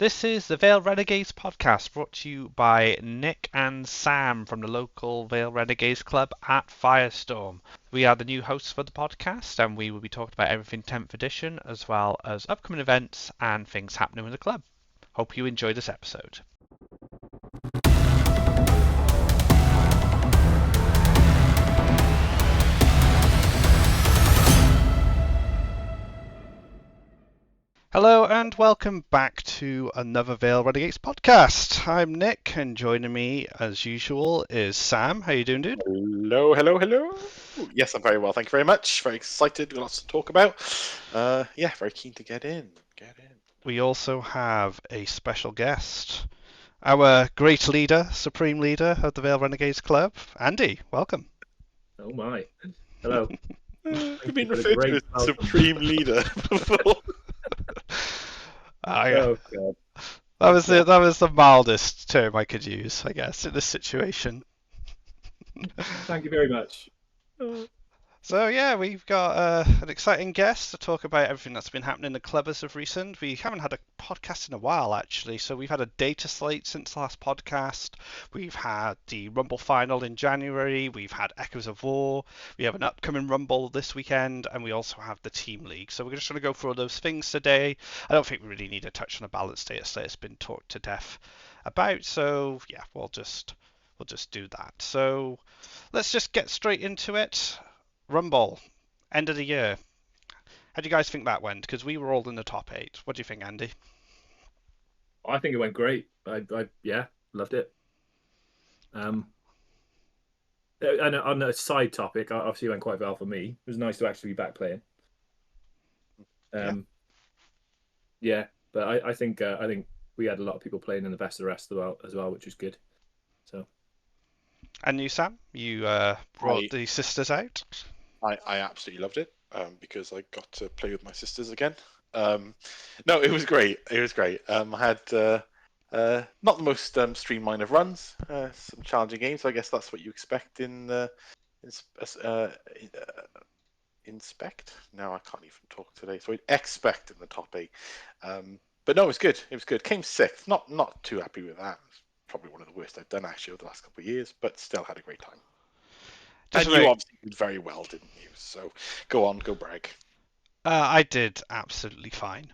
This is the Vale Renegades podcast brought to you by Nick and Sam from the local Vale Renegades club at Firestorm. We are the new hosts for the podcast and we will be talking about everything 10th edition as well as upcoming events and things happening with the club. Hope you enjoy this episode. Hello and welcome back to another Vale Renegades podcast. I'm Nick and joining me as usual is Sam. How you doing, dude? Hello. Yes, I'm very well. Thank you very much. Very excited. Lots to talk about. Very keen to get in. We also have a special guest, our great leader, supreme leader of the Vale Renegades Club, Andy. Welcome. Oh my. Hello. You've been referred to as supreme leader before. Oh god. That was the mildest term I could use, I guess, in this situation. Thank you very much. So yeah, we've got an exciting guest to talk about everything that's been happening in the club as of recent. We haven't had a podcast in a while actually, so we've had a data slate since the last podcast. We've had the Rumble final in January. We've had Echoes of War. We have an upcoming Rumble this weekend, and we also have the Team League. So we're just going to go through all those things today. I don't think we really need to touch on a balance data slate. It's been talked to death about. So yeah, we'll just do that. So let's just get straight into it. Rumble, end of the year. How do you guys think that went? Because we were all in the top 8. What do you think, Andy? I think it went great. I loved it. And on a side topic, obviously it went quite well for me. It was nice to actually be back playing. But I think we had a lot of people playing in the best of the rest as well, which was good. So. And you, Sam, you brought the sisters out. I absolutely loved it because I got to play with my sisters again. No, it was great. I had not the most streamlined of runs, some challenging games. I guess that's what you expect in inspect. No, I can't even talk today. So I'd expect in the top 8. But no, it was good. Came 6th. Not too happy with that. Probably one of the worst I've done actually over the last couple of years, but still had a great time. And you obviously did very well, didn't you? So go on, go brag. I did absolutely fine.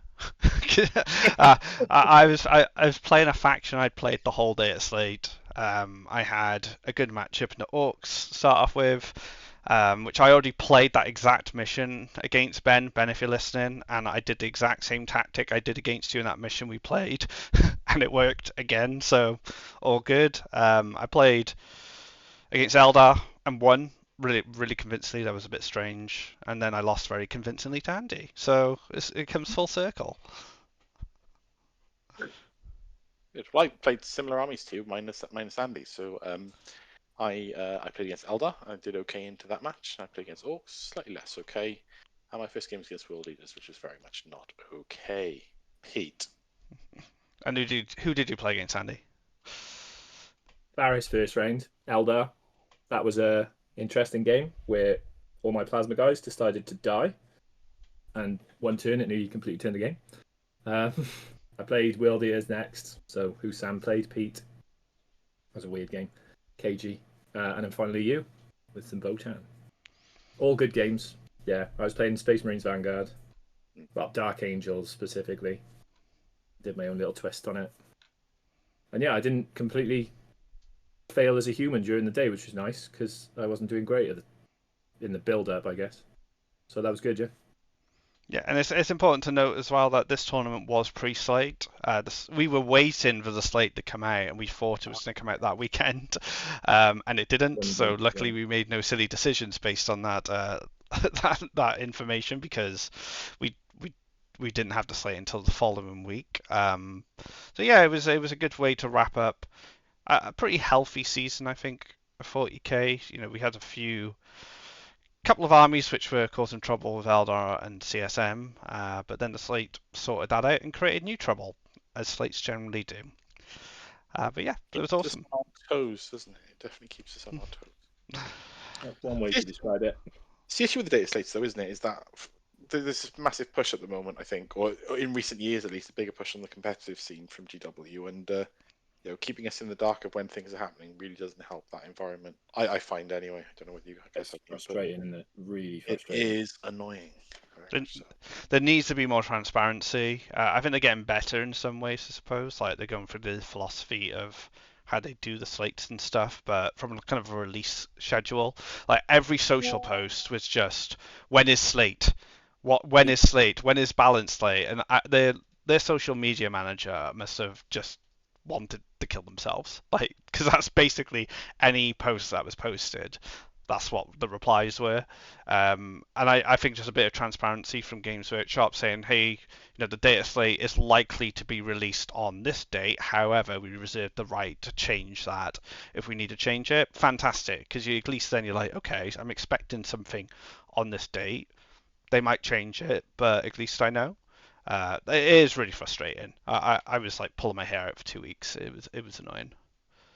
I was playing a faction I'd played the whole day at Slate. I had a good matchup in the Orcs start off with, which I already played that exact mission against Ben, if you're listening, and I did the exact same tactic I did against you in that mission we played, and it worked again, so all good. I played against Eldar and won really convincingly. That was a bit strange, and then I lost very convincingly to Andy, so it comes full circle. Well, I played similar armies to you, minus Andy, so I played against Eldar. I did okay into that match. I played against Orcs, slightly less okay. And my first game was against World Leaders, which was very much not okay. Pete. And who did you play against, Andy? Barry's first round, Eldar. That was a interesting game where all my plasma guys decided to die, and one turn it nearly completely turned the game. I played World Eaters next, so who Sam played, Pete. That was a weird game. KG. And then finally you, with some Botan. All good games. Yeah, I was playing Space Marines Vanguard. Well, Dark Angels specifically. Did my own little twist on it. And yeah, I didn't completely fail as a human during the day, which was nice, because I wasn't doing great in the build-up, I guess. So that was good, yeah. Yeah, and it's important to note as well that this tournament was pre-slate. We were waiting for the slate to come out, and we thought it was going to come out that weekend, and it didn't. So luckily, we made no silly decisions based on that that information, because we didn't have the slate until the following week. So yeah, it was a good way to wrap up a pretty healthy season, I think, of 40k. You know, we had a couple of armies which were causing trouble with Eldar and CSM, but then the slate sorted that out and created new trouble, as slates generally do. But yeah, it was awesome. Keeps us on toes, doesn't it? It definitely keeps us on our toes. That's one way to describe it. It's the issue with the data slates, though, isn't it? Is that there's this massive push at the moment, I think, or in recent years at least, a bigger push on the competitive scene from GW, and keeping us in the dark of when things are happening really doesn't help that environment. I find anyway. I don't know whether you guys It's frustrating, isn't it? Really it frustrating. is annoying. Very much so. There needs to be more transparency. I think they're getting better in some ways, I suppose. Like they're going through the philosophy of how they do the slates and stuff, but from kind of a release schedule, like every social post was just when is slate, when is slate, when is balance slate, and their social media manager must have just wanted to kill themselves, like because that's basically any post that was posted. That's what the replies were. And I think just a bit of transparency from Games Workshop saying, hey, the data slate is likely to be released on this date. However, we reserve the right to change that if we need to change it. Fantastic, because at least then you're like, okay, I'm expecting something on this date. They might change it, but at least I know. It is really frustrating. I was like pulling my hair out for 2 weeks. It was annoying.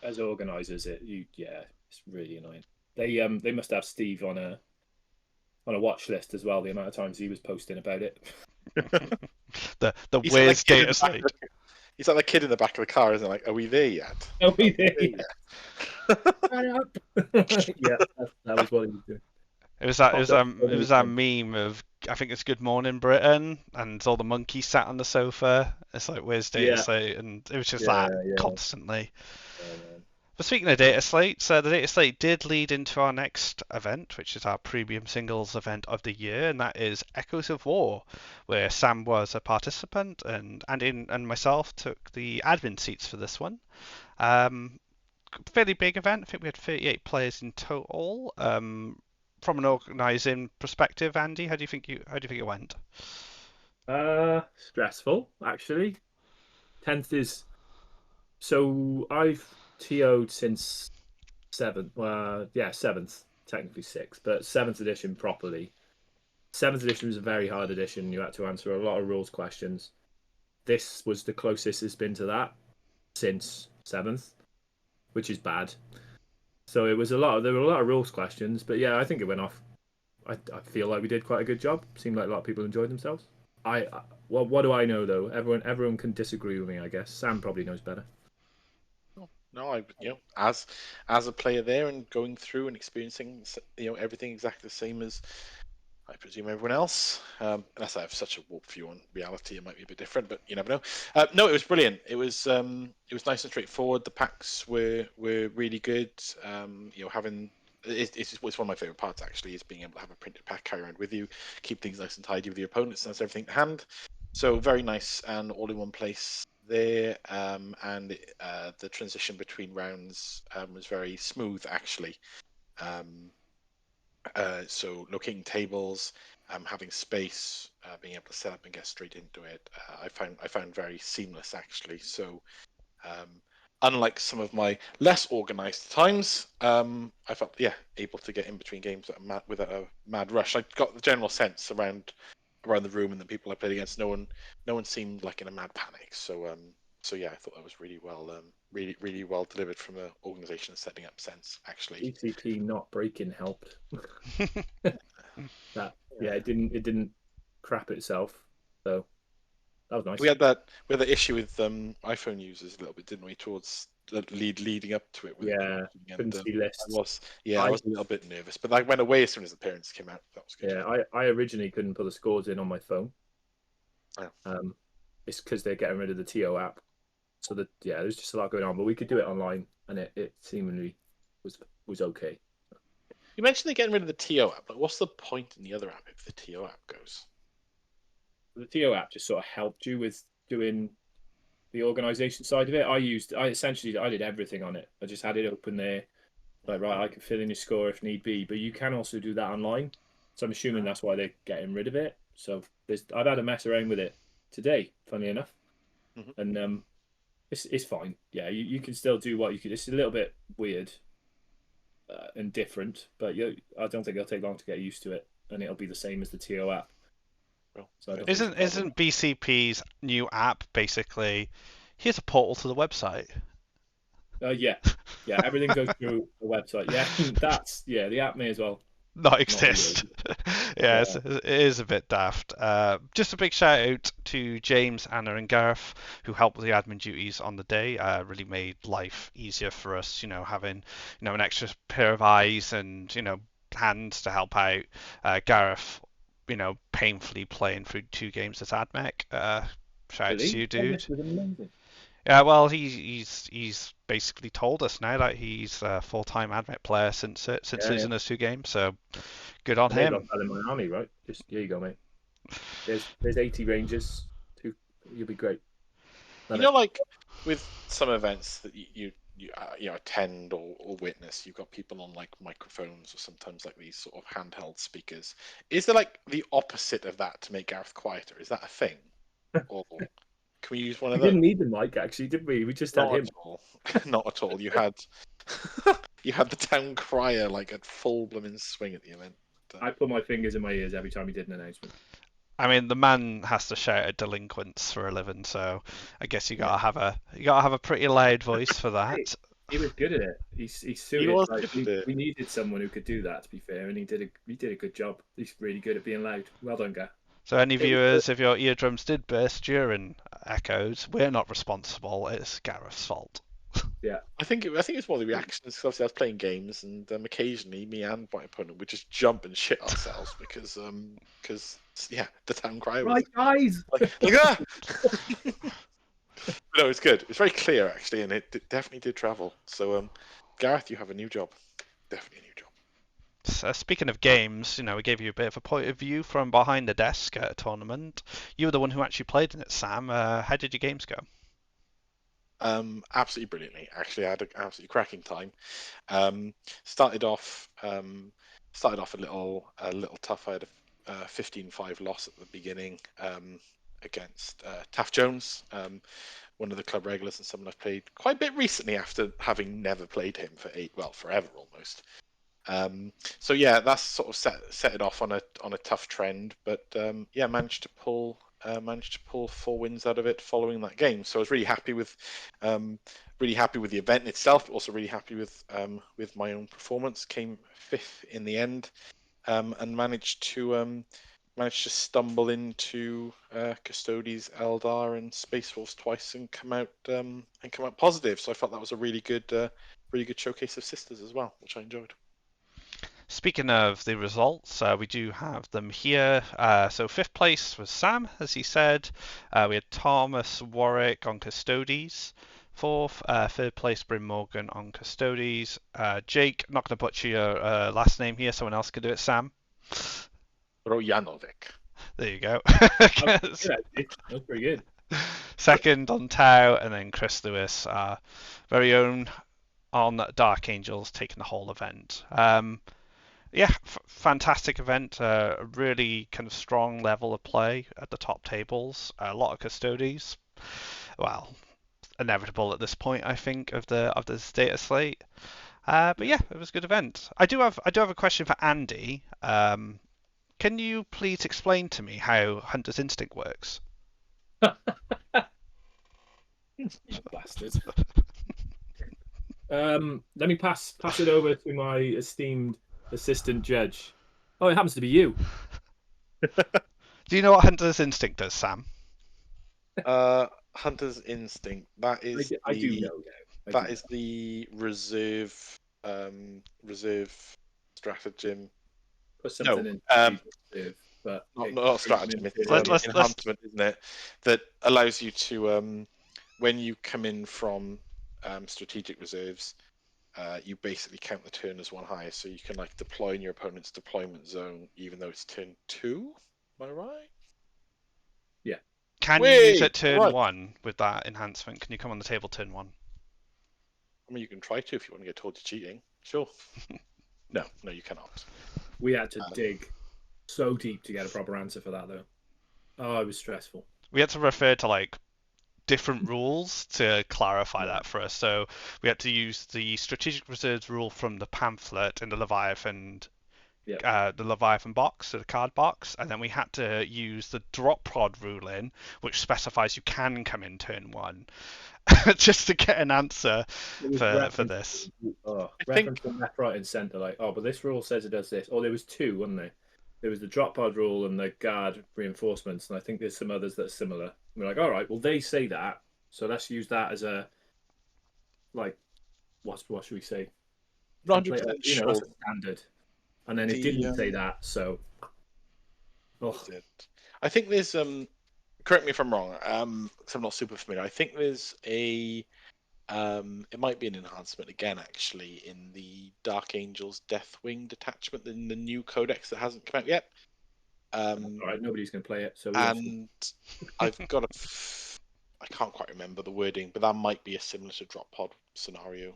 As organisers, it's really annoying. They must have Steve on a watch list as well. The amount of times he was posting about it. the weird data slate. He's like the kid in the back of the car, isn't it? Like, are we there yet? Are we there yet? Yeah, that was what he was doing. It was that meme of, I think it's Good Morning Britain, and all the monkeys sat on the sofa. It's like, where's data slate? And it was just constantly. But speaking of data slates, the data slate did lead into our next event, which is our premium singles event of the year, and that is Echoes of War, where Sam was a participant, and Andy and myself took the admin seats for this one. Fairly big event. I think we had 38 players in total. From an organising perspective, Andy, how do you think it went? Stressful, actually. 10th is so I've TO'd since 7th. 7th, technically 6th, but 7th edition properly. 7th edition was a very hard edition. You had to answer a lot of rules questions. This was the closest it's been to that since 7th, which is bad. So there were a lot of rules questions, but yeah, I think it went off. I feel like we did quite a good job. Seemed like a lot of people enjoyed themselves. Well, what do I know though? Everyone can disagree with me, I guess. Sam probably knows better. No, as a player there and going through and experiencing everything exactly the same as I presume everyone else. Unless I have such a warped view on reality, it might be a bit different, but you never know. No, it was brilliant. It was nice and straightforward. The packs were really good. It's one of my favorite parts actually, is being able to have a printed pack carry around with you, keep things nice and tidy with your opponents, and that's everything to hand. So very nice and all in one place there. And the transition between rounds was very smooth actually. So locating tables, having space, being able to set up and get straight into it, I found very seamless actually. So unlike some of my less organized times, I felt able to get in between games without a mad rush. I got the general sense around the room and the people I played against. No one seemed like in a mad panic. So I thought that was really well delivered from an organization setting up sense actually. ECP not breaking helped. It didn't crap itself, so that was nice. We had that issue with iPhone users a little bit, didn't we? Towards the leading up to it. Couldn't see lists. I was a little bit nervous, but that went away as soon as the parents came out. That was good. Yeah, I originally couldn't put the scores in on my phone. Oh. It's because they're getting rid of the TO app. So there's just a lot going on, but we could do it online, and it seemingly was okay. You mentioned they're getting rid of the TO app, but what's the point in the other app if the TO app goes? The TO app just sort of helped you with doing the organisation side of it. I did everything on it. I just had it open there, like right, I can fill in your score if need be, but you can also do that online. So I'm assuming that's why they're getting rid of it. So I've had a mess around with it today, funny enough, and it's fine. Yeah, you can still do what you could. It's a little bit weird and different, but I don't think it'll take long to get used to it, and it'll be the same as the TO app. So isn't BCP's new app basically, here's a portal to the website? Yeah, everything goes through the website. Yeah, the app may as well not exist. Yeah, Yeah. it is a bit daft. Just a big shout out to James, Anna, and Gareth who helped with the admin duties on the day. Really made life easier for us. Having an extra pair of eyes and hands to help out. Gareth, painfully playing through 2 games as AdMech. Shout out to Really? you, Oh, dude. this was amazing. Yeah, well, he's basically told us now that he's a full-time AdMech player since Yeah, yeah. losing those 2 games. So good on And they've him. got that in my army, right? Just here you go, mate. There's 80 rangers. You'll be great. You know, like with some events that you attend or witness, you've got people on like microphones or sometimes like these sort of handheld speakers. Is there like the opposite of that to make Gareth quieter? Is that a thing, or can we use one We of those? didn't need the mic actually, did we? We just had Not him. at all. Not at all. You had you had the town crier like at full blooming swing at the event. I put my fingers in my ears every time he did an announcement. I mean, the man has to shout at delinquents for a living, so I guess you gotta have a pretty loud voice for that. He was good at it. He suited. was Like, good at it. we needed someone who could do that. To be fair, and he did a good job. He's really good at being loud. Well done, guy. So any It was viewers, if your eardrums did burst during echoes, we're not responsible. It's Gareth's fault. Yeah. I think it's more the reactions. 'Cause obviously, I was playing games, and occasionally me and my opponent would just jump and shit ourselves because the town crier was guys. like ah! No, it's good. It's very clear actually, and it definitely did travel. So, Gareth, you have a new job. Definitely a new job. So, speaking of games, we gave you a bit of a point of view from behind the desk at a tournament. You were the one who actually played in it, Sam. How did your games go? Absolutely brilliantly. Actually, I had an absolutely cracking time. Started off a little tough. I had a 15-5 loss at the beginning against Taff Jones, one of the club regulars and someone I've played quite a bit recently after having never played him for forever almost. So yeah, that's sort of set it off on a tough trend, but managed to pull 4 wins out of it following that game. So I was really happy with the event itself, but also really happy with my own performance. Came 5th in the end, and managed to stumble into Custodes, Eldar, and Space Wolves twice and come out positive. So I thought that was a really good showcase of sisters as well, which I enjoyed. Speaking of the results, we do have them here. So 5th place was Sam, as he said. We had Thomas Warwick on Custodes. 4th, 3rd place Bryn Morgan on Custodes. Jake, not going to butcher your last name here, someone else could do it, Sam. Rojanovic. There you go. That's pretty good. 2nd on Tau, and then Chris Lewis, our very own on Dark Angels, taking the whole event. Fantastic event. A really kind of strong level of play at the top tables. A lot of Custodes. Well, inevitable at this point, I think, of the data slate. But yeah, it was a good event. I do have a question for Andy. Can you please explain to me how Hunter's Instinct works? You bastard. Let me pass it over to my esteemed assistant judge. Oh, it happens to be you. Do you know what Hunter's Instinct does, Sam? Hunter's Instinct. That is I do know. That is the reserve stratagem. Put something in reserve, but not stratagem. It's Let's enhancement, isn't it? That allows you to when you come in from strategic reserves, you basically count the turn as one higher, so you can like deploy in your opponent's deployment zone, even though it's turn 2. Am I right? Yeah. Can you use it turn 1 with that enhancement? Can you come on the table turn 1? I mean, you can try to if you want to get told you're cheating. Sure. No, you cannot. We had to dig so deep to get a proper answer for that, though. Oh, it was stressful. We had to refer to like different rules to clarify that for us. So we had to use the strategic reserves rule from the pamphlet in the Leviathan the Leviathan box, so the card box, and then we had to use the drop pod ruling, which specifies you can come in turn 1, just to get an answer for this. Referencing left, right, and centre, like, but this rule says it does this. Or there was two, wasn't there? There was the drop pod rule and the guard reinforcements, and I think there's some others that are similar. And we're like, all right, well, they say that, so let's use that as a, like, what should we say? 100% sure. That's a standard. And then it didn't say that, so. I think there's correct me if I'm wrong, because I'm not super familiar. I think there's a it might be an enhancement again, actually, in the Dark Angels Deathwing detachment in the new codex that hasn't come out yet. All right, nobody's going to play it. So and I've got I can't quite remember the wording, but that might be a similar to drop pod scenario.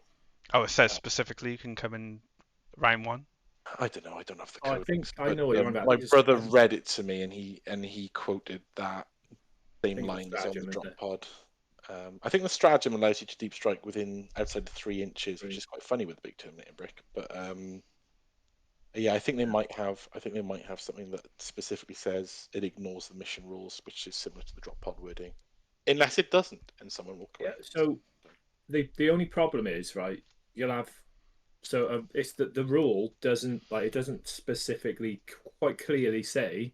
Oh, it says specifically you can come in round 1. I don't know. I don't have the codex. I think I know what you're on about. My brother read it to me, and he quoted that same lines on the drop pod. I think the stratagem allows you to deep strike outside the 3 inches, which is quite funny with the big Terminator brick. But yeah, I think they might have something that specifically says it ignores the mission rules, which is similar to the drop pod wording, unless it doesn't, and someone will correct. Yeah. So the only problem is, right, you'll have. So it's that the rule doesn't specifically quite clearly say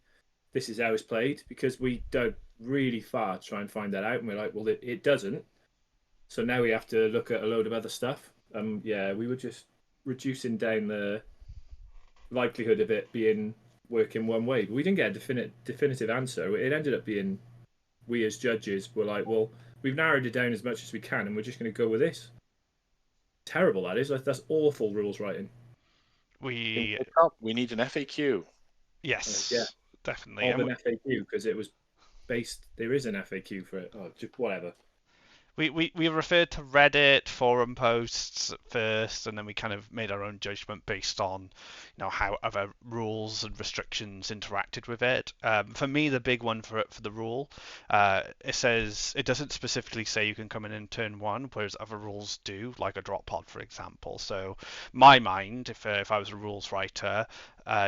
this is how it's played, because we dug really far to try and find that out, and we're like, well, it doesn't. So now we have to look at a load of other stuff. Yeah, we were just reducing down the likelihood of it working one way, but we didn't get a definitive answer. It ended up being we as judges were like, well, we've narrowed it down as much as we can, and we're just going to go with this. Terrible that is. That's awful rules writing. We need an FAQ. Yes, yeah, definitely. An FAQ, because it was based. There is an FAQ for it. Just whatever. We referred to Reddit forum posts first, and then we kind of made our own judgment based on, how other rules and restrictions interacted with it. For me, the big one for the rule, it says it doesn't specifically say you can come in turn 1, whereas other rules do, like a drop pod, for example. So, my mind, if I was a rules writer,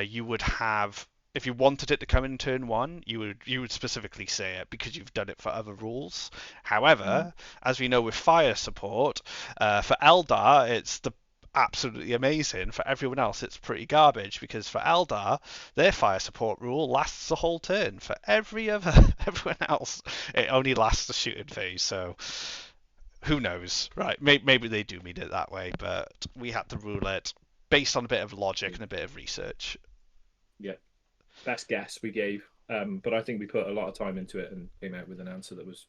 you would have. If you wanted it to come in turn 1, you would specifically say it because you've done it for other rules. However, as we know with fire support, for Eldar it's absolutely amazing. For everyone else it's pretty garbage, because for Eldar their fire support rule lasts the whole turn. For everyone else it only lasts the shooting phase. So who knows, right? Maybe they do mean it that way, but we had to rule it based on a bit of logic and a bit of research. Yeah. Best guess we gave, but I think we put a lot of time into it and came out with an answer that was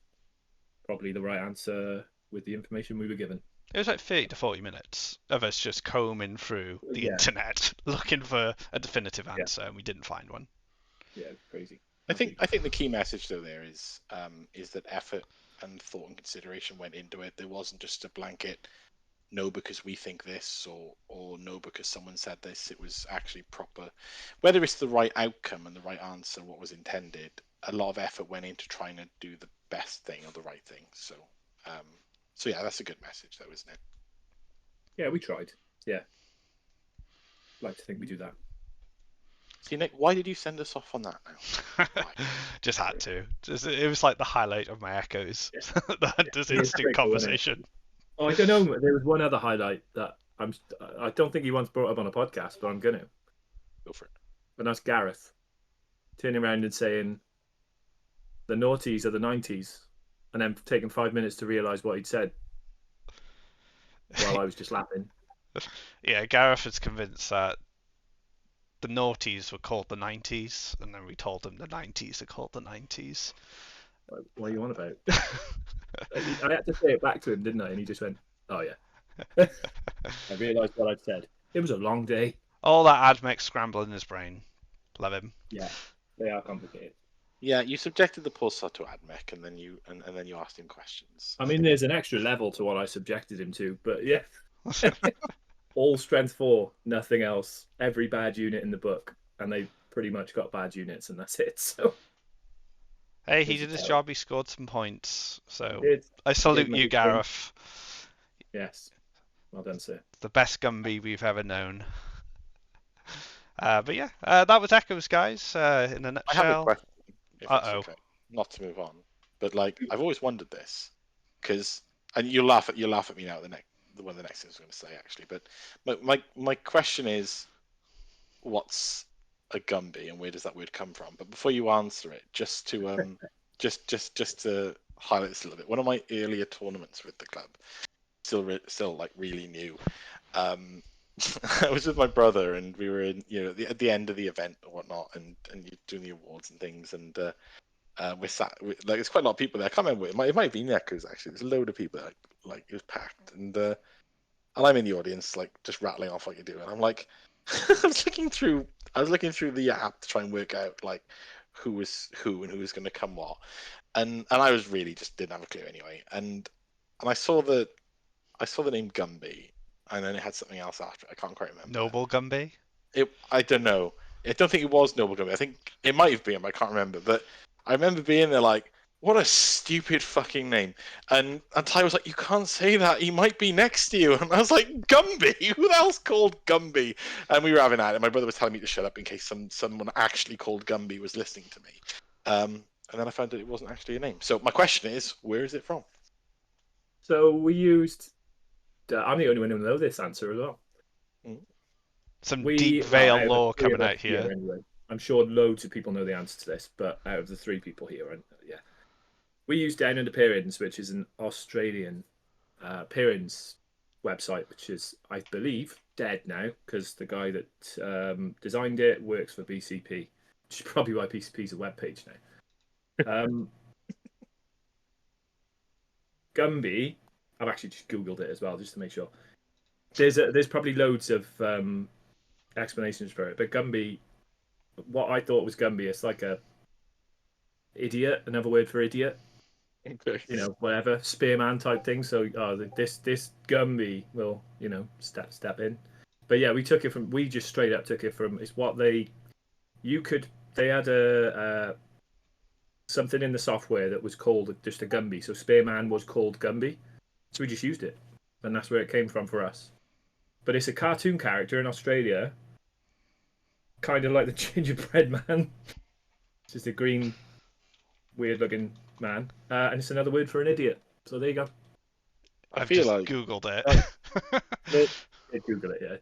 probably the right answer with the information we were given. It was like 30 to 40 minutes of us just combing through the internet looking for a definitive answer, and we didn't find one. Yeah, crazy. I think the key message though there is that effort and thought and consideration went into it. There wasn't just a blanket no because we think this, or no because someone said this. It was actually proper. Whether it's the right outcome and the right answer, what was intended, a lot of effort went into trying to do the best thing or the right thing. So yeah, that's a good message though, isn't it? Yeah, we tried. Yeah. I'd like to think we do that. See, Nick, why did you send us off on that now? Just had to. It was like the highlight of my echoes. This instant conversation. Oh, I don't know. There was one other highlight that I don't think he once brought up on a podcast, but I'm going to. Go for it. And that's Gareth turning around and saying the noughties are the 90s, and then taking 5 minutes to realise what he'd said while I was just laughing. Yeah, Gareth is convinced that the noughties were called the 90s, and then we told him the 90s are called the 90s. What are you on about? I had to say it back to him, didn't I? And he just went, oh yeah. I realised what I'd said. It was a long day. All that AdMech scrambling in his brain. Love him. Yeah, they are complicated. Yeah, you subjected the pulsar to AdMech, and then you asked him questions. I mean, there's an extra level to what I subjected him to, but yeah. All strength 4, nothing else. Every bad unit in the book, and they pretty much got bad units, and that's it. So. Hey, he did his job. He scored some points. So I salute you, Gareth. Yes. Well done, sir. The best Gumby we've ever known. But yeah, that was Echoes, guys. In a I have a nutshell. question, if that's Uh-oh. okay. Not to move on, but like I've always wondered this, because and you'll laugh at me now. One of the next things I'm going to say actually, but my question is, what's a Gumby and where does that word come from? But before you answer it, just to just to highlight this a little bit, one of my earlier tournaments with the club, still like really new. I was with my brother and we were in, at the end of the event or whatnot, and you're doing the awards and things, and we're sat like there's quite a lot of people there. I can't remember. It might have been Echoes actually. There's a load of people there, like it was packed, and I'm in the audience like just rattling off what you do, and I'm like, I was looking through the app to try and work out like who was who and who was going to come what, and I was really just didn't have a clue anyway, and I saw the name Gumby, and then it had something else after. I can't quite remember. Noble Gumby? I don't know. I don't think it was Noble Gumby. I think it might have been, but I can't remember. But I remember being there like, what a stupid fucking name. And Ty was like, you can't say that. He might be next to you. And I was like, Gumby? Who the hell's called Gumby? And we were having that. And my brother was telling me to shut up in case someone actually called Gumby was listening to me. And then I found that it wasn't actually a name. So my question is, where is it from? So we used. I'm the only one who knows this answer as well. Some deep veil out of lore the three of coming us out here. Anyway. I'm sure loads of people know the answer to this, but out of the three people here, yeah, we use Down Under Periods, which is an Australian Periods website, which is, I believe, dead now because the guy that designed it works for BCP, which is probably why BCP is a webpage now. Gumby, I've actually just Googled it as well just to make sure. There's probably loads of explanations for it, but Gumby, what I thought was Gumby, it's like a idiot, another word for idiot. Okay. Whatever, spearman type thing. So this Gumby will, step in. But yeah, we just straight up took it from, it's what they had a something in the software that was called just a Gumby. So spearman was called Gumby. So we just used it. And that's where it came from for us. But it's a cartoon character in Australia, kind of like the gingerbread man. It's just a green, weird-looking man, and it's another word for an idiot. So there you go. I've just Googled it. Google it, yeah.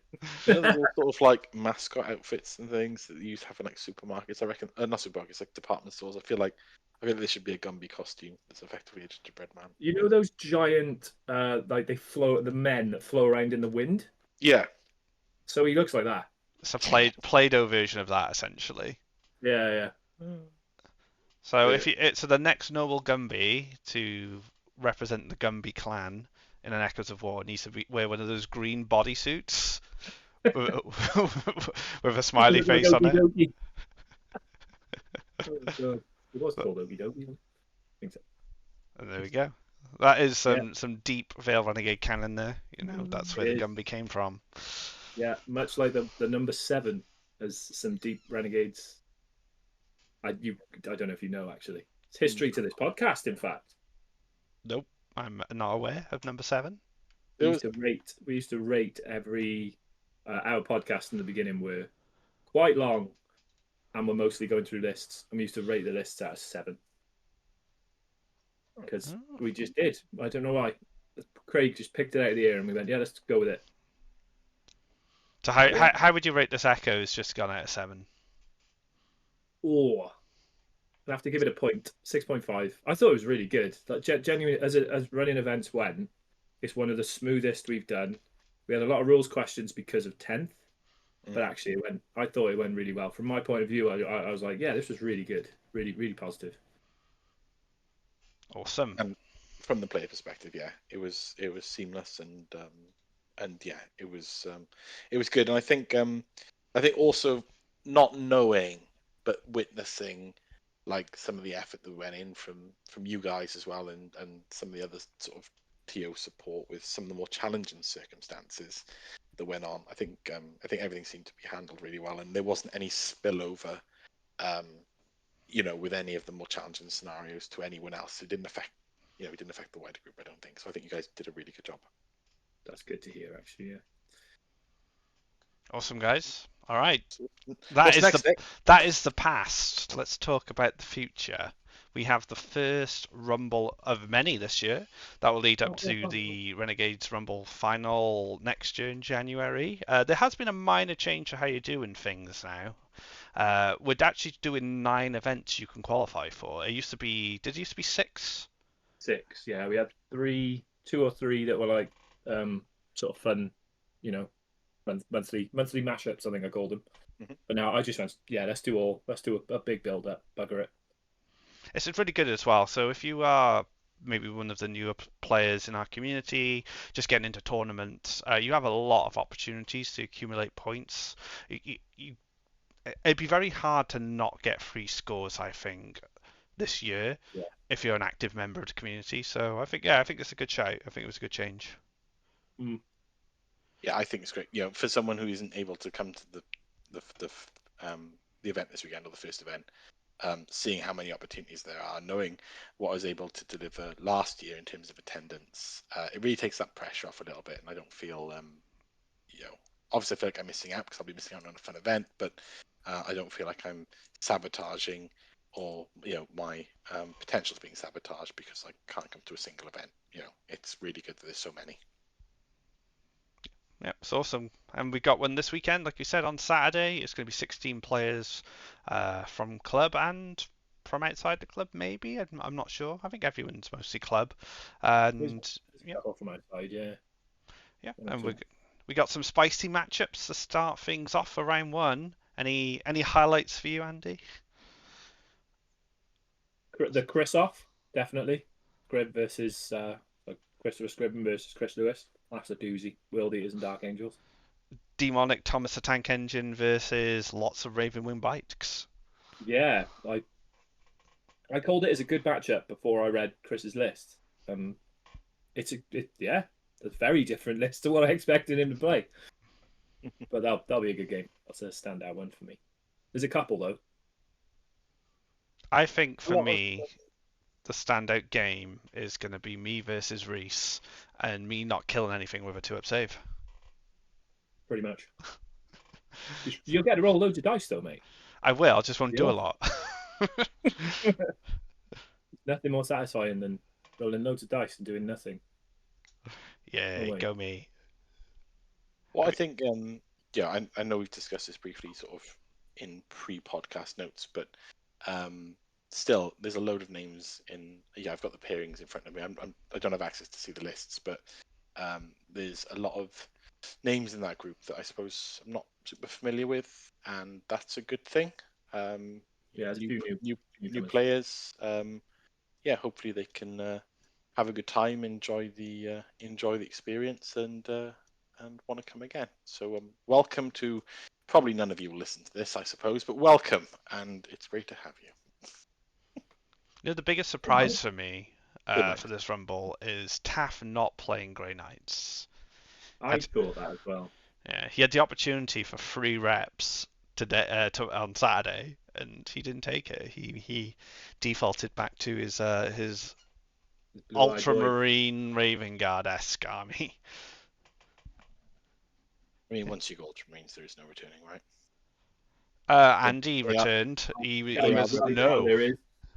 There's all sort of like mascot outfits and things that you used to have in like supermarkets. I reckon, not supermarkets, like department stores. I feel like there should be a Gumby costume that's effectively a gingerbread man. You know those giant, like the men that flow around in the wind? Yeah. So he looks like that. It's a Play-Doh version of that, essentially. Yeah. So so the next Noble Gumby to represent the Gumby clan in an Echoes of War needs to wear one of those green bodysuits with a smiley face on it. It was called Okie Dokie. I think so. And there we go. That is some deep Vale Renegade canon there. That's where the Gumby came from. Yeah, much like the number 7 has some deep Renegades. I don't know if you know, actually. It's history to this podcast, in fact. Nope, I'm not aware of number 7. We used to rate every our podcast in the beginning were quite long, and we're mostly going through lists. And we used to rate the lists out of 7 because we just did. I don't know why. Craig just picked it out of the air, and we went, "Yeah, let's go with it." So how would you rate this Echoes just gone out of 7? Oh, I have to give it a point, 6.5. I thought it was really good. Like, genuinely, as running events went, it's one of the smoothest we've done. We had a lot of rules questions because of 10th, but actually I thought it went really well. From my point of view, I was like, yeah, this was really good, really, really positive. Awesome. And from the player perspective, yeah, it was seamless and yeah, it was good. And I think also not knowing but witnessing like some of the effort that went in from you guys as well, and some of the other sort of TO support with some of the more challenging circumstances that went on. I think everything seemed to be handled really well, and there wasn't any spillover, with any of the more challenging scenarios to anyone else. It didn't affect the wider group, I don't think. So I think you guys did a really good job. That's good to hear, actually. Yeah. Awesome, guys. All right. What's next, Nick? That is the past. Let's talk about the future. We have the first Rumble of many this year. That will lead up to the Renegades Rumble final next year in January. There has been a minor change to how you're doing things now. We're actually doing 9 events you can qualify for. It used to be 6? 6, yeah. We had 2 or 3 that were like sort of fun, monthly mashups, I think I called them. Mhm. But now I just went, let's do a big build up, bugger it. It's really good as well. So if you are maybe one of the newer players in our community, just getting into tournaments, you have a lot of opportunities to accumulate points. It'd be very hard to not get free scores, I think, this year if you're an active member of the community. So I think it's a good shout. I think it was a good change. Yeah, I think it's great. For someone who isn't able to come to the event this weekend or the first event, seeing how many opportunities there are, knowing what I was able to deliver last year in terms of attendance, it really takes that pressure off a little bit, and I don't feel, obviously I feel like I'm missing out because I'll be missing out on a fun event, but I don't feel like I'm sabotaging or my potential is being sabotaged because I can't come to a single event. It's really good that there's so many. Yeah, it's awesome. And we got one this weekend, like you said, on Saturday. It's going to be 16 players from club and from outside the club, maybe. I'm not sure. I think everyone's mostly club. And from outside, yeah. Yeah, and we got some spicy matchups to start things off for round 1. Any highlights for you, Andy? The Chris off, definitely. Scribb versus Christopher Scribben versus Chris Lewis. That's a doozy. World Eaters and Dark Angels. Demonic Thomas the Tank Engine versus lots of Ravenwing bikes. Yeah, I called it as a good matchup before I read Chris's list. It's a very different list to what I expected him to play. But that'll be a good game. That's a standout one for me. There's a couple though. I think for me, the standout game is going to be me versus Reese, and me not killing anything with a 2-up save. Pretty much. You'll get to roll loads of dice though, mate. I will. I just won't do a lot. Nothing more satisfying than rolling loads of dice and doing nothing. Yeah, go me. Well, I think, I know we've discussed this briefly sort of in pre-podcast notes, but still, there's a load of names I've got the pairings in front of me. I don't have access to see the lists, but there's a lot of names in that group that I suppose I'm not super familiar with, and that's a good thing. New players. Hopefully they can have a good time, enjoy the experience, and want to come again. So welcome to. Probably none of you will listen to this, I suppose, but welcome, and it's great to have you. The biggest surprise for me for this Rumble is Taff not playing Grey Knights. I thought that as well. Yeah, he had the opportunity for 3 reps today on Saturday, and he didn't take it. He defaulted back to his Ultramarine Raven Guard-esque army. I mean, once you go Ultramarines, there is no returning, right? Andy returned. He was no.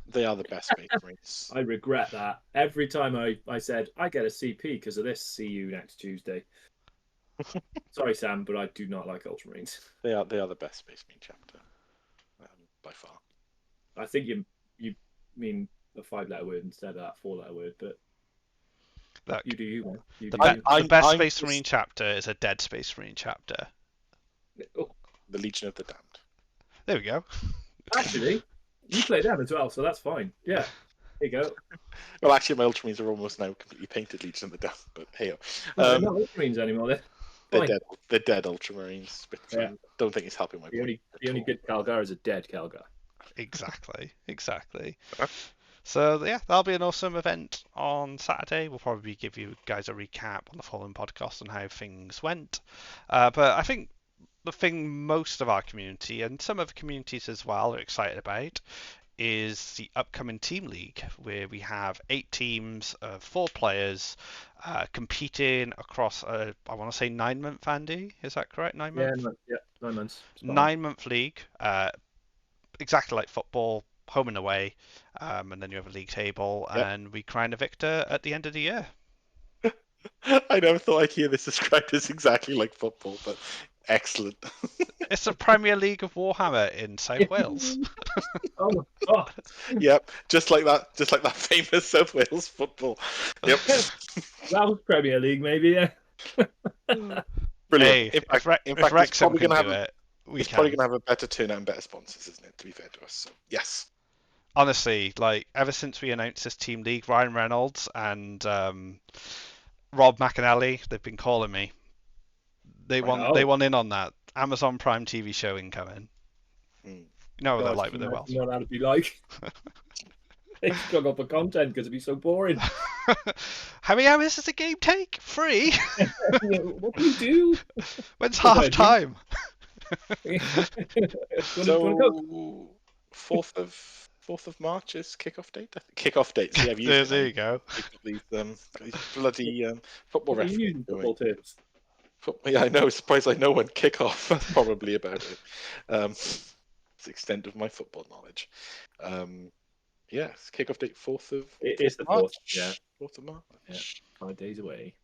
They are the best Space Marines. I regret that. Every time I said, I get a CP because of this, see you next Tuesday. Sorry, Sam, but I do not like Ultramarines. They are the best Space Marine chapter, by far. I think you mean a 5-letter word instead of that 4-letter word, but look, you do you. The best Space Marine chapter is a dead Space Marine chapter. Oh. The Legion of the Damned. There we go. Actually, you play them as well, so that's fine. Yeah, there you go. Well, actually, my Ultramarines are almost now completely painted Legion of the Damned, but hey, they're not Ultramarines anymore. They're dead Ultramarines, but don't think it's helping my point. The only good Calgar is a dead Calgar. Exactly. So yeah, that'll be an awesome event on Saturday. We'll probably give you guys a recap on the following podcast on how things went. But I think the thing most of our community and some other communities as well are excited about is the upcoming Team League, where we have 8 teams of 4 players competing across I want to say 9 month, Andy, is that correct? 9 months? Yeah, 9 months. Spot on. 9-month league, exactly like football, home and away, and then you have a league table, Yep. and we crown a victor at the end of the year. I never thought I'd hear this described as exactly like football, but excellent. It's the Premier League of Warhammer in South Wales. Oh my god! Yep, just like that famous South Wales football. Yep. Welsh Premier League, maybe. Yeah. Brilliant. Hey, in fact, if it's Wrexham probably can going to do have it, we it's can. probably going to have a better turnout and better sponsors, isn't it? To be fair to us, so yes. Honestly, like ever since we announced this team league, Ryan Reynolds and Rob McAnally, they've been calling me. They want in on that Amazon Prime TV show incoming. Mm. You know what they're God, like with the Welsh. You know what that'd be like. They struggle for content because it'd be so boring. How many hours does the game take? 3? What do you do? When's half time? So 4th of March is kickoff date. Kickoff date. See, I've used it. There you go. These bloody football What are you referees using football terms? Yeah, I know. Surprised I know when kickoff. That's probably about it. It's the extent of my football knowledge. Yes, kickoff date 4th of. It is the 4th. Yeah, 4th of March. Yeah. 5 days away.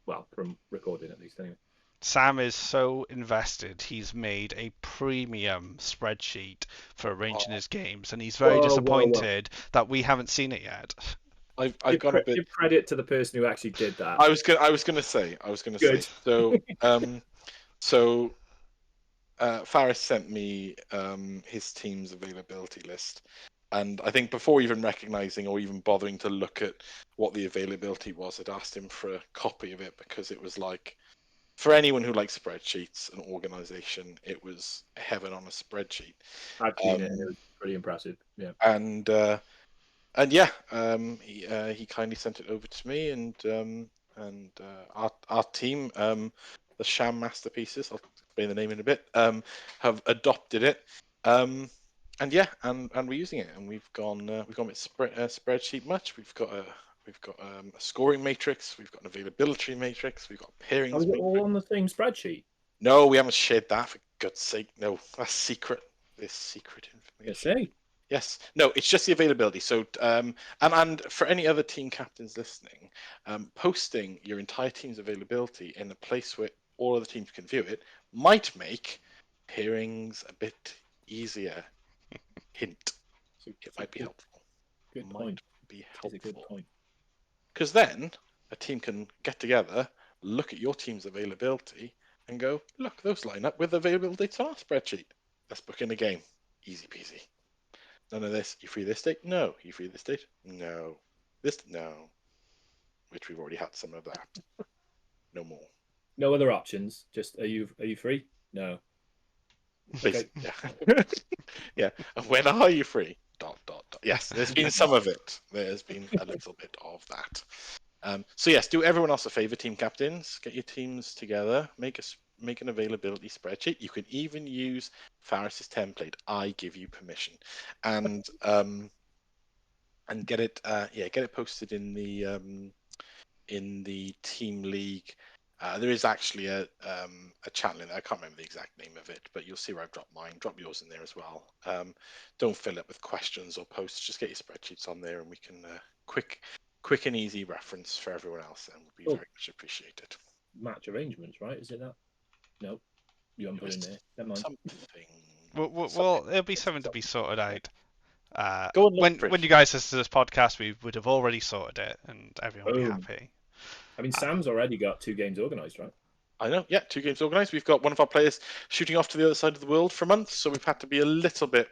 Well, from recording at least, anyway. Sam is so invested. He's made a premium spreadsheet for arranging his games, and he's very disappointed that we haven't seen it yet. I've got a bit. Give credit to the person who actually did that. I was gonna say. So, Faris sent me his team's availability list, and I think before even recognizing or even bothering to look at what the availability was, I'd asked him for a copy of it because it was like, for anyone who likes spreadsheets and organization, it was heaven on a spreadsheet. I've seen it, and it was pretty impressive. Yeah. And yeah, he kindly sent it over to me, and our team, the Sham Masterpieces, I'll explain the name in a bit, have adopted it, and yeah, and we're using it, and we've gone with spreadsheet much. We've got a scoring matrix, we've got an availability matrix, we've got pairings. Is it all on the same spreadsheet? No, we haven't shared that, for God's sake. No, that's secret. This secret information. Yes. No, it's just the availability. So, and for any other team captains listening, posting your entire team's availability in a place where all other teams can view it might make pairings a bit easier. Hint. It might be helpful. Good point. Be That's a good point. Because then a team can get together, look at your team's availability, and go, look, those line up with availability on our spreadsheet. Let's book in a game. Easy peasy. None of this. You free this date? No. You free this date? No. This? No. Which we've already had some of that. No more. No other options. Just are you free? No. Okay. Yeah. Yeah. And when are you free? ... Yes, there's been some of it. There's been a little bit of that. So yes, do everyone else a favor, team captains. Get your teams together. Make an availability spreadsheet. You can even use Faris's template. I give you permission, and get it. Get it posted in the team league. There is actually a channel in there. I can't remember the exact name of it, but you'll see where I've dropped mine. Drop yours in there as well. Don't fill it with questions or posts. Just get your spreadsheets on there, and we can quick and easy reference for everyone else, and would be very much appreciated. Match arrangements, right? Is it that? No, you haven't put in there. Never mind. Well, it'll be something to be sorted out. Go and look, when you guys listen to this podcast, we would have already sorted it, and everyone will be happy. I mean, Sam's already got 2 games organised, right? I know, yeah, 2 games organised. We've got one of our players shooting off to the other side of the world for a month, so we've had to be a little bit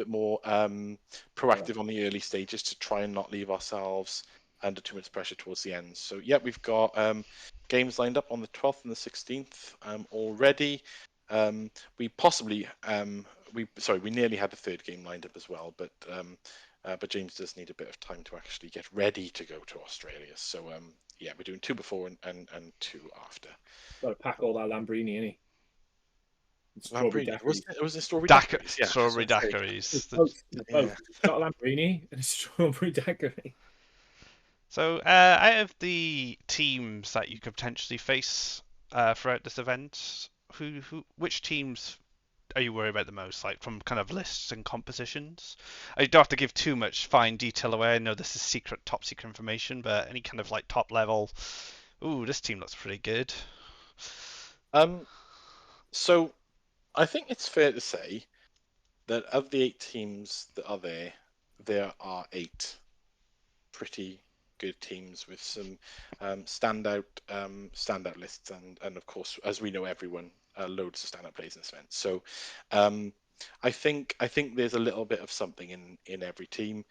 more proactive on the early stages to try and not leave ourselves under too much pressure towards the end. So yeah, we've got games lined up on the 12th and the 16th already. We possibly we nearly had a 3rd game lined up as well, but James does need a bit of time to actually get ready to go to Australia. So yeah, we're doing 2 before and 2 after. Got to pack all that Lambrini, innit? Was it strawberry daiquiris? Yeah, strawberry daiquiris. Got a Lambrini and a strawberry daiquiri. So, out of the teams that you could potentially face throughout this event, which teams are you worried about the most, like from kind of lists and compositions? You don't have to give too much fine detail away. I know this is top secret information, but any kind of like top level. Ooh, this team looks pretty good. So I think it's fair to say that of the 8 teams that are there are 8 pretty good teams with some standout lists, and of course, as we know, everyone loads of standout plays in this event. So I think there's a little bit of something in every team.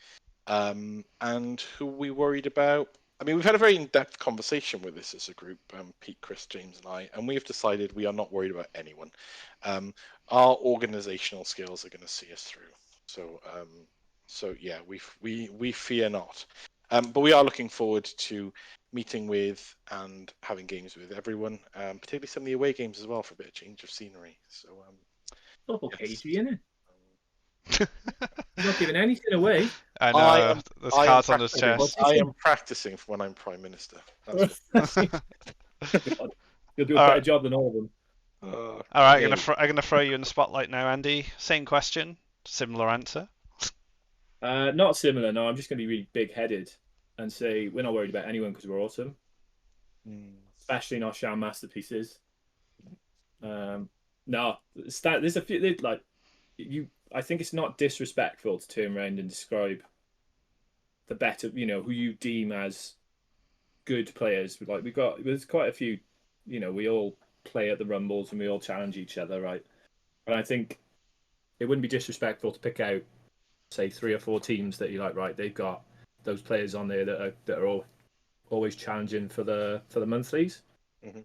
And who we worried about? I mean, we've had a very in-depth conversation with this as a group, Pete, Chris, James, and I, and we've decided we are not worried about anyone. Our organizational skills are going to see us through. So yeah, we fear not. But we are looking forward to meeting with and having games with everyone, particularly some of the away games as well, for a bit of change of scenery. So cagey, isn't it? He's not giving anything away. I know. There's cards on his chest. I am practicing for when I'm Prime Minister. That's God. You'll do a better job than all of them. All right, I'm gonna throw you in the spotlight now, Andy. Same question, similar answer. Not similar. No, I'm just going to be really big-headed and say we're not worried about anyone because we're awesome, especially not sham masterpieces. No, there's a few like you. I think it's not disrespectful to turn around and describe the better, who you deem as good players. Like there's quite a few, we all play at the Rumbles and we all challenge each other, right? And I think it wouldn't be disrespectful to pick out, say, 3 or 4 teams that you like. Right, they've got those players on there that are all always challenging for the monthlies. Mm-hmm.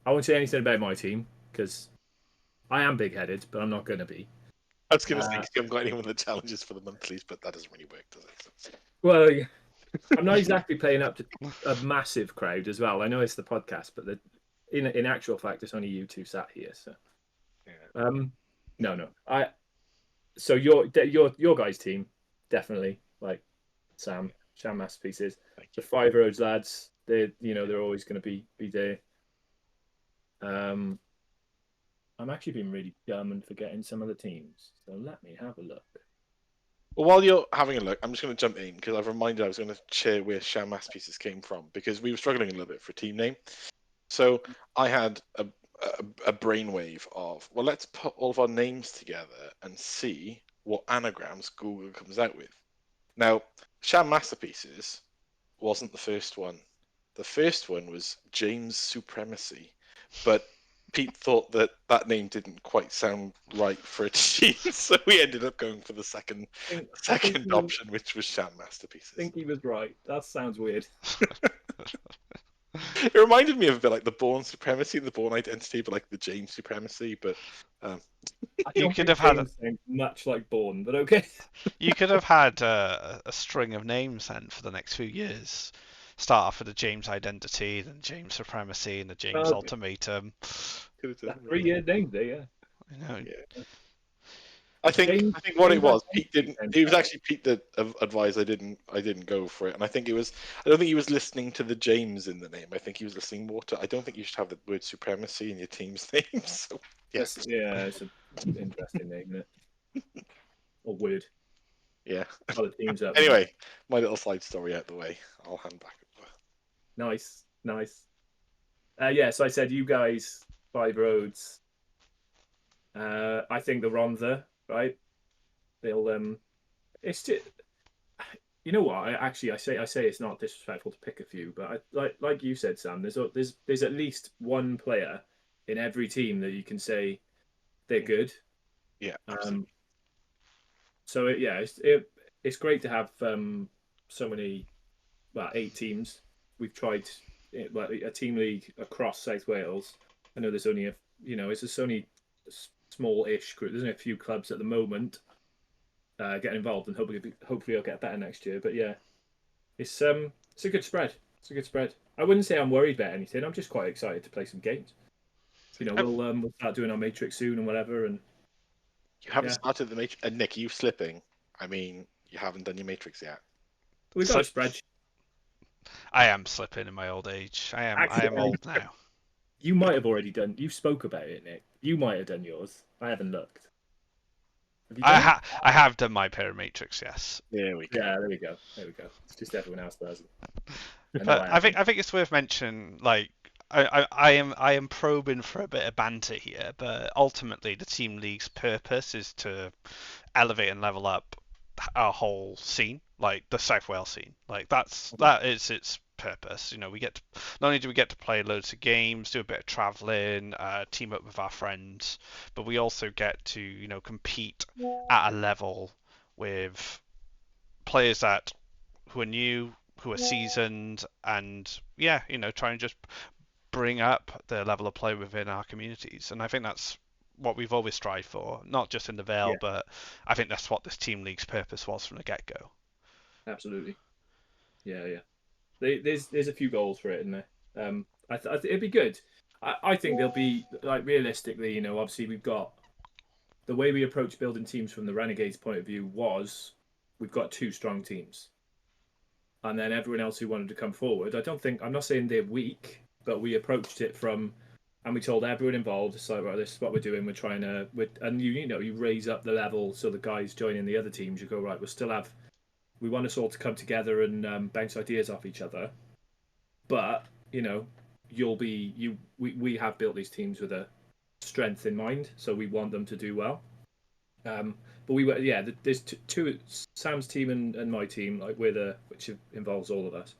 I won't say anything about my team because I am big-headed, but I'm not going to be. I was going to say, you haven't got anyone that challenges for the monthlies, but that doesn't really work, does it? So... Well, I'm not exactly playing up to a massive crowd as well. I know it's the podcast, but in actual fact, it's only you two sat here. So, yeah. No. So your guys' team definitely like Sam masterpieces. The 5 Roads lads, they're always going to be there. I'm actually being really dumb and forgetting some of the teams. So let me have a look. Well, while you're having a look, I'm just going to jump in because I've reminded I was going to share where Sham Masterpieces came from because we were struggling a little bit for a team name. So I had a brainwave of, well, let's put all of our names together and see what anagrams Google comes out with. Now, Sham Masterpieces wasn't the first one. The first one was James Supremacy, but Pete thought that name didn't quite sound right for a team, so we ended up going for the second option, which was Sham Masterpieces. I think he was right. That sounds weird. It reminded me of a bit like the Bourne Supremacy and the Bourne Identity, but like the James Supremacy. But you could have had much like Bourne, but okay. You could have had a string of names then for the next few years. Start off with the James Identity, then James Supremacy, and the James Ultimatum. 3-year names there, yeah. I know. Yeah. I think what it was, Pete didn't. It was actually Pete that advised I didn't go for it, and I don't think he was listening to the James in the name. I think he was listening more to. I don't think you should have the word supremacy in your team's name. So yes, yeah, it's an interesting name, isn't it? Or word. Yeah. Other teams up. Anyway, my little side story out the way. I'll hand back over. Nice. Yeah, so I said you guys 5 Roads. I think the Ronza, right? They'll it's just, you know what? I say it's not disrespectful to pick a few, but like you said, Sam, there's at least one player in every team that you can say they're good. Yeah. So it's great to have so many, 8 teams. We've tried a team league across South Wales. I know there's only it's only a small-ish group. There's only a few clubs at the moment getting involved, and hopefully I'll get better next year. But yeah, it's a good spread. I wouldn't say I'm worried about anything. I'm just quite excited to play some games. We'll start doing our Matrix soon and whatever. And you haven't started the Matrix, and Nick, are you slipping? I mean, you haven't done your Matrix yet. We've got a spreadsheet. I am slipping in my old age. I am old now. You might have already done. You spoke about it, Nick. You might have done yours. I haven't looked. Have you done it? I have done my Parametrics, yes. There we go. Yeah, there we go. There we go. It's just everyone else doesn't. But I think it's worth mentioning, like, I am probing for a bit of banter here, but ultimately the team league's purpose is to elevate and level up our whole scene, like the South Wales scene. Like that is its purpose. You know, we get to, not only do we get to play loads of games, do a bit of traveling, team up with our friends, but we also get to, you know, compete at a level with players that who are new, who are seasoned, and yeah, you know, try and just bring up the level of play within our communities. And I think that's what we've always strived for, not just in the Vale, Yeah. but I think that's what this team league's purpose was from the get-go. Absolutely. Yeah, yeah. There's a few goals for it, isn't there? It'd be good. I think there'll be, like, realistically, you know, obviously we've got the way we approach building teams from the Renegades point of view was we've got 2 strong teams, and then everyone else who wanted to come forward. I'm not saying they're weak, but we approached it from, and we told everyone involved, it's like, right, this is what we're doing. We're trying to, and you raise up the level so the guys joining the other teams, you go, right, we want us all to come together and bounce ideas off each other. But, you know, we have built these teams with a strength in mind, so we want them to do well. But there's two, Sam's team and my team, like which involves all of us.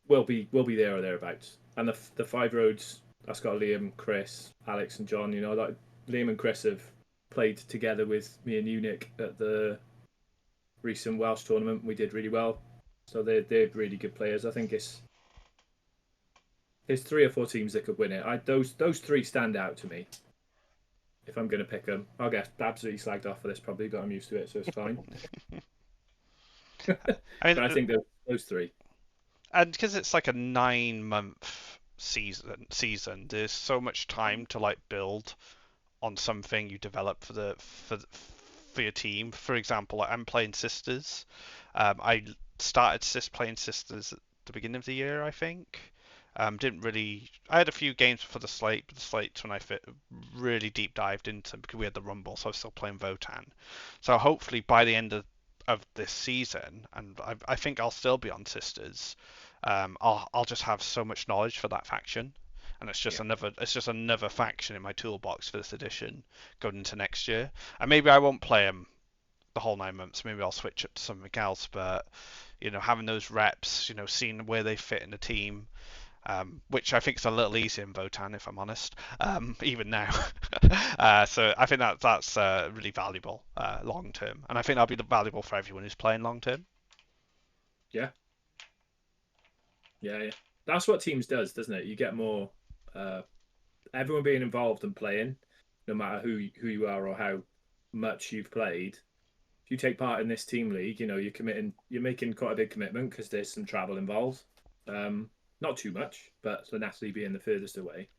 We'll be there or thereabouts. And the 5 roads, that's got Liam, Chris, Alex, and John. You know, like Liam and Chris have played together with me and you, Nick, at the recent Welsh tournament. We did really well, so they're really good players. I think there's 3 or 4 teams that could win it. Those 3 stand out to me. If I'm going to pick them, I'll get absolutely slagged off for this probably, but I'm used to it, so it's fine. I mean, but I think those 3. and because it's like a 9-month season, there's so much time to like build on something you develop for your team. For example, like, I'm playing Sisters. I started playing Sisters at the beginning of the year, I think. Didn't really. I had a few games for the slate, but the slate's when I really deep dived into, because we had the Rumble, so I was still playing Votan. So hopefully by the end of this season, and I think I'll still be on Sisters. I'll just have so much knowledge for that faction, and it's just another faction in my toolbox for this edition going into next year. And maybe I won't play them the whole 9 months. Maybe I'll switch up to something else. But you know, having those reps, you know, seeing where they fit in the team. Which I think is a little easier in Votan, if I'm honest, even now. So I think that's really valuable long term, and I think that'll be valuable for everyone who's playing long term. Yeah. That's what teams does, doesn't it? You get more everyone being involved and playing, no matter who you are or how much you've played. If you take part in this team league, you know you're making quite a big commitment because there's some travel involved. Not too much, but so naturally being the furthest away,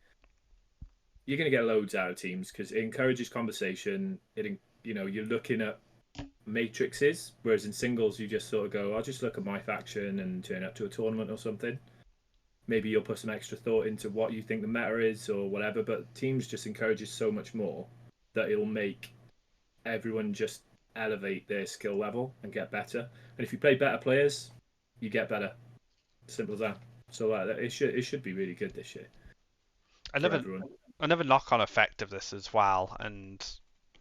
you're going to get loads out of teams because it encourages conversation. You're looking at matrices, whereas in singles you just sort of go, I'll just look at my faction and turn up to a tournament or something. Maybe you'll put some extra thought into what you think the meta is or whatever, but teams just encourages so much more that it'll make everyone just elevate their skill level and get better. And if you play better players, you get better. Simple as that. So it should be really good this year. Another knock-on effect of this as well, and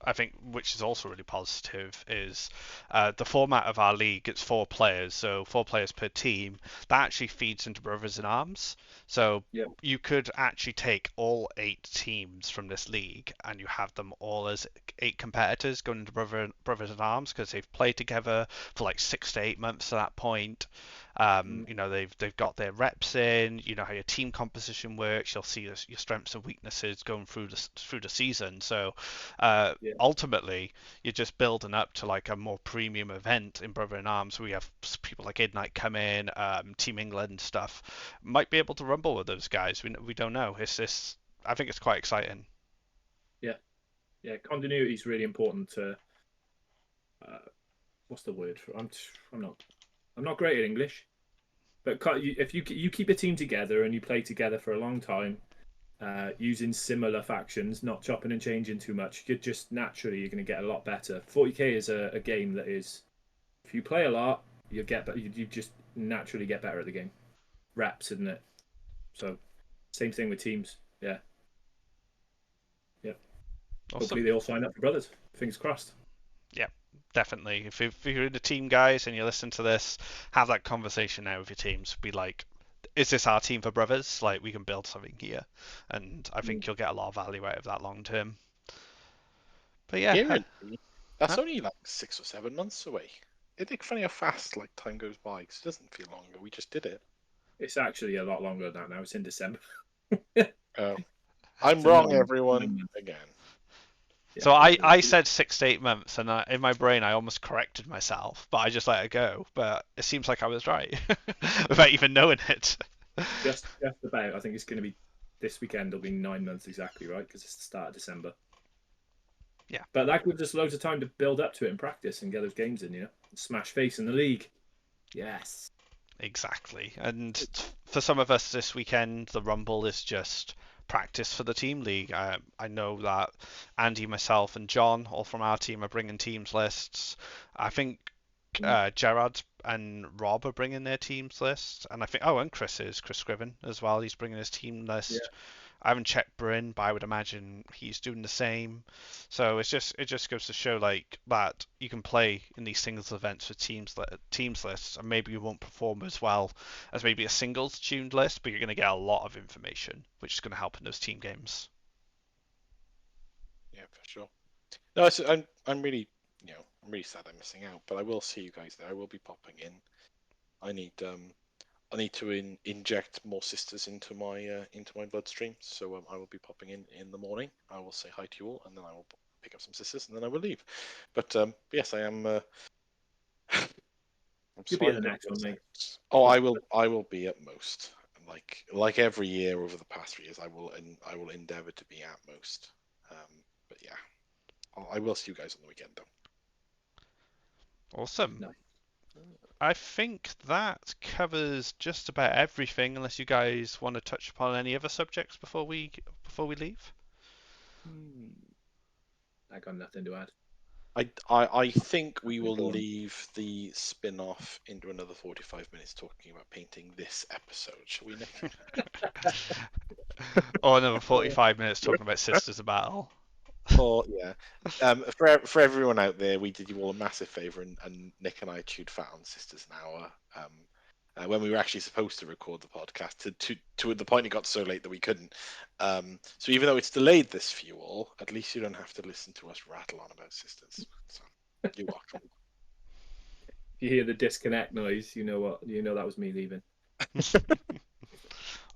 I think which is also really positive, is the format of our league. It's 4 players, so 4 players per team. That actually feeds into Brothers in Arms. So you could actually take all 8 teams from this league and you have them all as 8 competitors going into Brothers in Arms because they've played together for like 6 to 8 months to that point. You know, they've got their reps in. You know how your team composition works. You'll see your strengths and weaknesses going through the season. So ultimately, you're just building up to like a more premium event in Brother in Arms. We have people like Ignite come in, Team England stuff. Might be able to rumble with those guys. We don't know. I think it's quite exciting. Yeah. Continuity is really important to. What's the word for? I'm not great at English. But if you keep a team together and you play together for a long time, using similar factions, not chopping and changing too much, you're going to get a lot better. 40k is a game that is, if you play a lot, you just naturally get better at the game. Reps, isn't it? So, same thing with teams. Yeah. Awesome. Hopefully they all sign up for Brothers. Fingers crossed. Yeah, definitely. If you're in a team, guys, and you listen to this, have that conversation now with your teams. Be like, is this our team for Brothers? Like, we can build something here. And I think you'll get a lot of value out of that long term. But yeah. That's only like 6 or 7 months away. It's funny how fast like time goes by, because it doesn't feel longer. We just did it. It's actually a lot longer than that now. It's in December. I'm wrong, everyone. Again. So I said 6 to 8 months, and in my brain I almost corrected myself, but I just let it go. But it seems like I was right without even knowing it. Just about. I think it's going to be this weekend. It'll be 9 months exactly, right? Because it's the start of December. Yeah. But that gives us loads of time to build up to it and practice and get those games in, Smash face in the league. Yes. Exactly. And for some of us this weekend, the Rumble is just practice for the team league. I know that Andy, myself, and John, all from our team, are bringing teams lists. I think Gerard and Rob are bringing their teams lists, and I think and Chris Scriven as well. He's bringing his team list. Yeah. I haven't checked Bryn, but I would imagine he's doing the same. So it just goes to show like that you can play in these singles events with teams lists, and maybe you won't perform as well as maybe a singles tuned list, but you're going to get a lot of information, which is going to help in those team games. Yeah, for sure. No, I'm really I'm really sad I'm missing out, but I will see you guys there. I will be popping in. I need to inject more sisters into my bloodstream, so I will be popping in the morning. I will say hi to you all, and then I will pick up some sisters, and then I will leave. But yes, I am. You'll be at the next one, mate. Oh, I will be at most. Like every year over the past 3 years, I will endeavour to be at most. But yeah, I will see you guys on the weekend though. Awesome. Nice. I think that covers just about everything, unless you guys want to touch upon any other subjects before we leave. I got nothing to add. I think we will leave the spin-off into another 45 minutes talking about painting this episode, shall we, Nick? Or another 45 minutes talking about Sisters of Battle. Oh yeah. For everyone out there, we did you all a massive favour, and Nick and I chewed fat on Sisters an hour when we were actually supposed to record the podcast. To the point it got so late that we couldn't. So even though it's delayed this for you all, at least you don't have to listen to us rattle on about Sisters. So you're welcome. If you hear the disconnect noise, you know that was me leaving.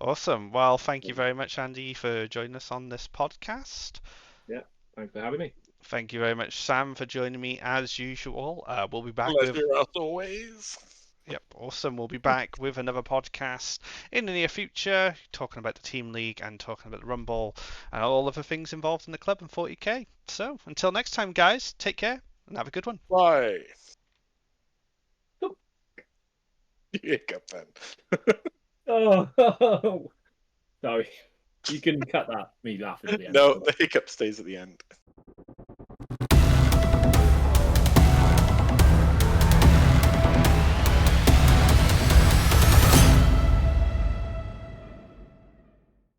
Awesome. Well, thank you very much, Andy, for joining us on this podcast. Yeah, thanks for having me. Thank you very much, Sam, for joining me as usual. We'll be back Pleasure as always. Yep, awesome. We'll be back with another podcast in the near future, talking about the Team League and talking about the Rumble and all of the things involved in the club and 40k. So, until next time, guys, take care and have a good one. Bye. You hiccup then. Oh, sorry. You can cut that. Me laughing at the end. No, the hiccup stays at the end.